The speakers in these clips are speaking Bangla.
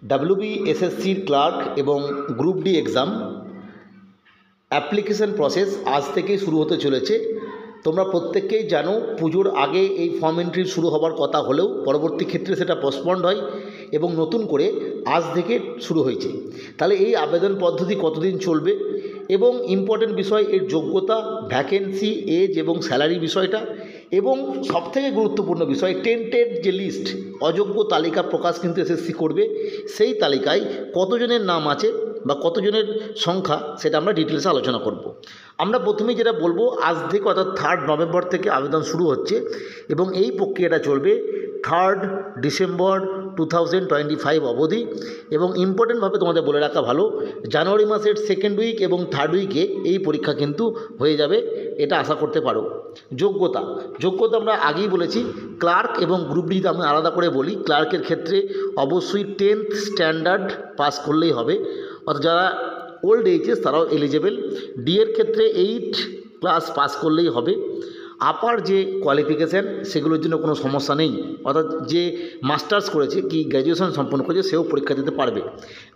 WBSSCর ক্লার্ক এবং group D exam application process আজ থেকেই শুরু হতে চলেছে। তোমরা প্রত্যেককেই জানো পুজোর আগে এই ফর্ম এন্ট্রি শুরু হবার কথা হলেও পরবর্তী ক্ষেত্রে সেটা পোস্টপন্ড হয় এবং নতুন করে আজ থেকে শুরু হয়েছে। তাহলে এই আবেদন পদ্ধতি কতদিন চলবে এবং ইম্পর্টেন্ট বিষয় এর যোগ্যতা, ভ্যাকেন্সি, এজ এবং স্যালারি বিষয়টা, এবং সবথেকে গুরুত্বপূর্ণ বিষয় টেন্টেড যে লিস্ট, অযোগ্য তালিকা প্রকাশ কিন্তু এসএসসি করবে, সেই তালিকায় কতজনের নাম আছে বা কতজনের সংখ্যা সেটা আমরা ডিটেলসে আলোচনা করব। আমরা প্রথমেই যেটা বলবো, আজ থেকে অর্থাৎ 3 নভেম্বর থেকে আবেদন শুরু হচ্ছে এবং এই প্রক্রিয়াটা চলবে 3 ডিসেম্বর 2025 অবধি। এবং ইম্পর্টেন্টভাবে তোমাদের বলে রাখা ভালো, জানুয়ারি মাসের 2nd উইক এবং 3rd উইকে এই পরীক্ষা কিন্তু হয়ে যাবে, এটা আশা করতে পারো। যোগ্যতা আমরা আগেই বলেছি, ক্লার্ক এবং গ্রুপ ডি আমি আলাদা করে বলি। ক্লার্কের ক্ষেত্রে অবশ্যই 10th স্ট্যান্ডার্ড পাস করলেই হবে, অর্থাৎ যারা ওল্ড এইচএস তারাও এলিজেবল। ডি এর ক্ষেত্রে 8 ক্লাস পাস করলেই হবে। আপার যে কোয়ালিফিকেশান সেগুলোর জন্য কোনো সমস্যা নেই, অর্থাৎ যে মাস্টার্স করেছে কি গ্র্যাজুয়েশন সম্পন্ন করেছে সেও পরীক্ষা দিতে পারবে।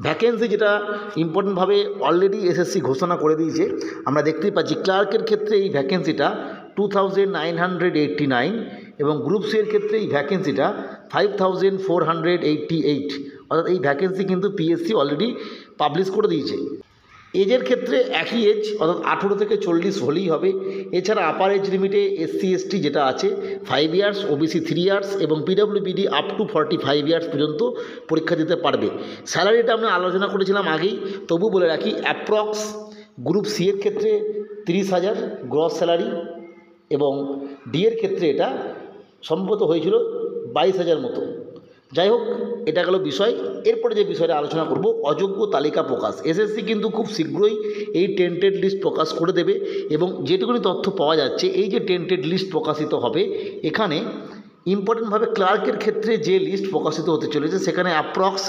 ভ্যাকেন্সি যেটা ইম্পর্টেন্টভাবে অলরেডি এসএসসি ঘোষণা করে দিয়েছে, আমরা দেখতেই পাচ্ছি ক্লার্কের ক্ষেত্রে এই ভ্যাকেন্সিটা 2989 এবং গ্রুপ সি এর ক্ষেত্রে এই ভ্যাকেন্সিটা 5488, অর্থাৎ এই ভ্যাকেন্সি কিন্তু পিএসসি অলরেডি পাবলিশ করে দিয়েছে। এজের ক্ষেত্রে একই এজ, অর্থাৎ 18 থেকে 40 হলেই হবে। এছাড়া আপার এজ লিমিটে এসসি এসটি যেটা আছে 5 ইয়ার্স, ওবিসি 3 ইয়ার্স এবং পিডব্লিউবিডি আপ টু 45 ইয়ার্স পর্যন্ত পরীক্ষা দিতে পারবে। স্যালারিটা আমরা আলোচনা করেছিলাম আগেই, তবু বলে রাখি অ্যাপ্রক্স গ্রুপ সি এর ক্ষেত্রে 30,000 গ্রস স্যালারি এবং ডি এর ক্ষেত্রে এটা সম্ভবত হয়েছিল 22,000 মতো। যাই হোক, এটা গেল বিষয়। এরপরে যে বিষয়টা আলোচনা করব, অযোগ্য তালিকা প্রকাশ। এসএসসি কিন্তু খুব শীঘ্রই এই টেন্টেড লিস্ট প্রকাশ করে দেবে এবং যেটুকুনি তথ্য পাওয়া যাচ্ছে, এই যে টেন্টেড লিস্ট প্রকাশিত হবে, এখানে ইম্পর্টেন্টভাবে ক্লার্কের ক্ষেত্রে যে লিস্ট প্রকাশিত হতে চলেছে সেখানে অ্যাপ্রক্স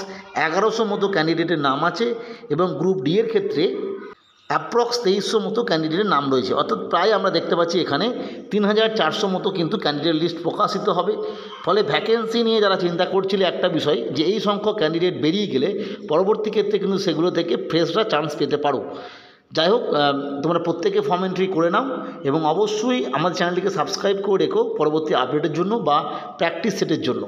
1100 মতো ক্যান্ডিডেটের নাম আছে এবং গ্রুপ ডি এর ক্ষেত্রে অ্যাপ্রক্স 2300 মতো ক্যান্ডিডেটের নাম রয়েছে, অর্থাৎ প্রায় আমরা দেখতে পাচ্ছি এখানে 3400 মতো কিন্তু ক্যান্ডিডেট লিস্ট প্রকাশিত হবে। ফলে ভ্যাকেন্সি নিয়ে যারা চিন্তা করছিলে একটা বিষয়, যে এই সংখ্যক ক্যান্ডিডেট বেরিয়ে গেলে পরবর্তী ক্ষেত্রে কিন্তু সেগুলো থেকে ফ্রেশরা চান্স পেতে পারো। যাই হোক, তোমরা প্রত্যেকে ফর্ম এন্ট্রি করে নাও এবং অবশ্যই আমাদের চ্যানেলটিকে সাবস্ক্রাইব করে রেখো পরবর্তী আপডেটের জন্য বা প্র্যাকটিস সেটের জন্য।